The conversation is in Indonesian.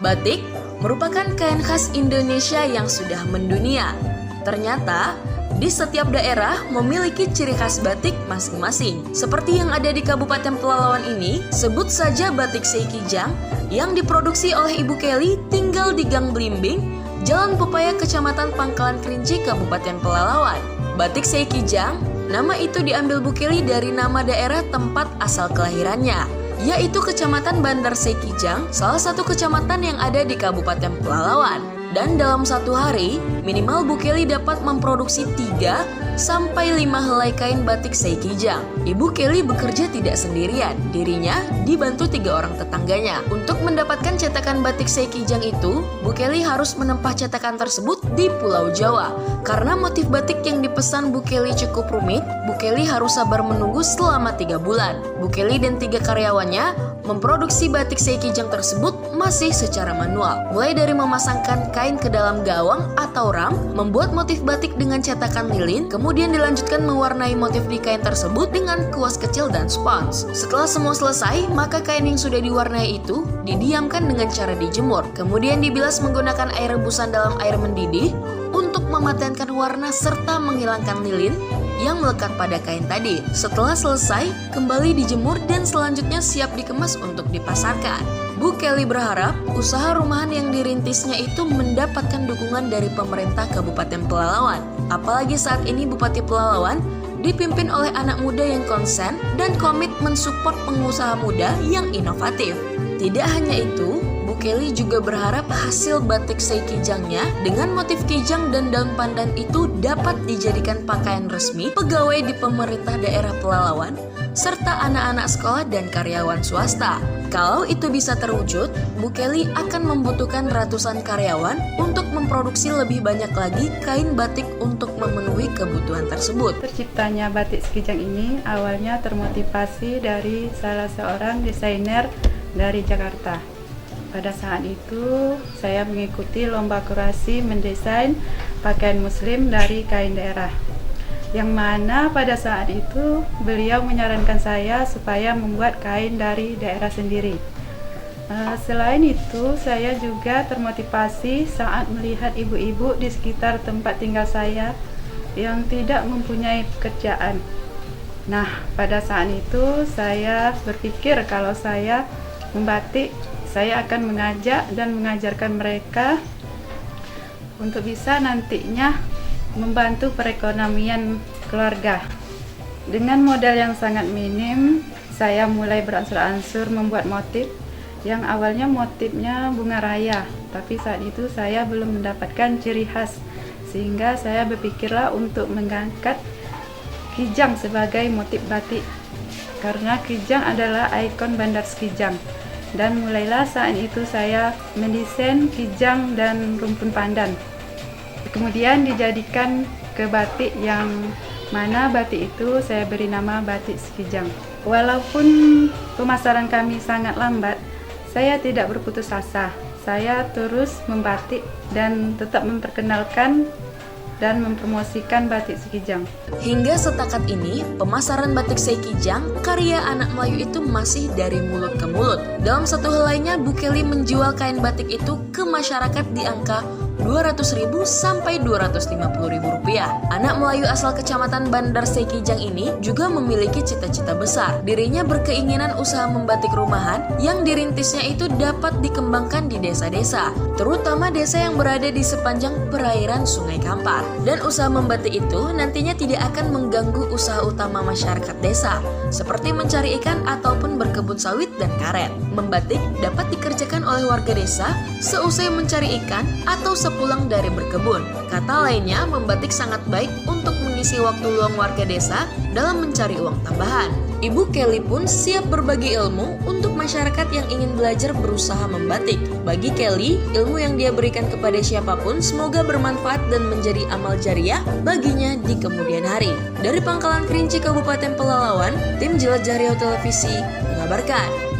Batik merupakan kain khas Indonesia yang sudah mendunia. Ternyata, di setiap daerah memiliki ciri khas batik masing-masing. Seperti yang ada di Kabupaten Pelalawan ini, sebut saja batik Seikijang yang diproduksi oleh Ibu Kelly tinggal di Gang Blimbing, Jalan Pepaya, Kecamatan Pangkalan Kerinci, Kabupaten Pelalawan. Batik Seikijang, nama itu diambil Bu Kelly dari nama daerah tempat asal kelahirannya, yaitu Kecamatan Bandar Seikijang, salah satu kecamatan yang ada di Kabupaten Pelalawan. Dan dalam satu hari, minimal Bu Kelly dapat memproduksi 3-5 helai kain batik Seikijang. Ibu Kelly bekerja tidak sendirian, dirinya dibantu 3 orang tetangganya. Untuk mendapatkan cetakan batik Seikijang itu, Bu Kelly harus menempah cetakan tersebut di Pulau Jawa. Karena motif batik yang dipesan Bu Kelly cukup rumit, Bu Kelly harus sabar menunggu selama 3 bulan. Bu Kelly dan 3 karyawannya memproduksi batik Seikijang tersebut masih secara manual. Mulai dari memasangkan kain ke dalam gawang atau ram, membuat motif batik dengan cetakan lilin, kemudian dilanjutkan mewarnai motif di kain tersebut dengan kuas kecil dan spons. Setelah semua selesai, maka kain yang sudah diwarnai itu didiamkan dengan cara dijemur. Kemudian dibilas menggunakan air rebusan dalam air mendidih untuk mematenkan warna serta menghilangkan lilin yang melekat pada kain tadi. Setelah selesai, kembali dijemur dan selanjutnya siap dikemas untuk dipasarkan. Bu Kelly berharap usaha rumahan yang dirintisnya itu mendapatkan dukungan dari pemerintah Kabupaten Pelalawan. Apalagi saat ini Bupati Pelalawan dipimpin oleh anak muda yang konsen dan komit mensupport pengusaha muda yang inovatif. Tidak hanya itu, Bu Kelly juga berharap hasil batik Seikijangnya dengan motif kijang dan daun pandan itu dapat dijadikan pakaian resmi pegawai di pemerintah daerah Pelalawan serta anak-anak sekolah dan karyawan swasta. Kalau itu bisa terwujud, Bu Kelly akan membutuhkan ratusan karyawan untuk memproduksi lebih banyak lagi kain batik untuk memenuhi kebutuhan tersebut. Terciptanya batik Seikijang ini awalnya termotivasi dari salah seorang desainer dari Jakarta. Pada saat itu, saya mengikuti lomba kurasi mendesain pakaian muslim dari kain daerah. Yang mana pada saat itu beliau menyarankan saya supaya membuat kain dari daerah sendiri. Selain itu, saya juga termotivasi saat melihat ibu-ibu di sekitar tempat tinggal saya yang tidak mempunyai pekerjaan. Nah, pada saat itu saya berpikir kalau saya membatik, saya akan mengajak dan mengajarkan mereka untuk bisa nantinya membantu perekonomian keluarga. Dengan modal yang sangat minim, saya mulai beransur-ansur membuat motif yang awalnya motifnya bunga raya, tapi saat itu saya belum mendapatkan ciri khas, sehingga saya berpikirlah untuk mengangkat kijang sebagai motif batik, karena kijang adalah ikon Bandar Seikijang. Dan mulailah saat itu saya mendesain kijang dan rumpun pandan. Kemudian dijadikan ke batik yang mana batik itu saya beri nama batik Seikijang. Walaupun pemasaran kami sangat lambat, saya tidak berputus asa. Saya terus membatik dan tetap memperkenalkan dan mempromosikan batik Seikijang. Hingga setakat ini, pemasaran batik Seikijang karya anak Melayu itu masih dari mulut ke mulut. Dalam satu helainya, Bu Kelly menjual kain batik itu ke masyarakat di angka Rp200.000 sampai Rp250.000. Anak Melayu asal Kecamatan Bandar Seikijang ini juga memiliki cita-cita besar. Dirinya berkeinginan usaha membatik rumahan yang dirintisnya itu dapat dikembangkan di desa-desa, terutama desa yang berada di sepanjang perairan Sungai Kampar. Dan usaha membatik itu nantinya tidak akan mengganggu usaha utama masyarakat desa, seperti mencari ikan ataupun berkebun sawit dan karet. Membatik dapat dikerjakan oleh warga desa seusai mencari ikan atau sepulang dari berkebun. Kata lainnya, membatik sangat baik untuk mengisi waktu luang warga desa dalam mencari uang tambahan. Ibu Kelly pun siap berbagi ilmu untuk masyarakat yang ingin belajar berusaha membatik. Bagi Kelly, ilmu yang dia berikan kepada siapapun semoga bermanfaat dan menjadi amal jariah baginya di kemudian hari. Dari Pangkalan Kerinci, Kabupaten Pelalawan, tim Jelajah Riau Televisi mengabarkan.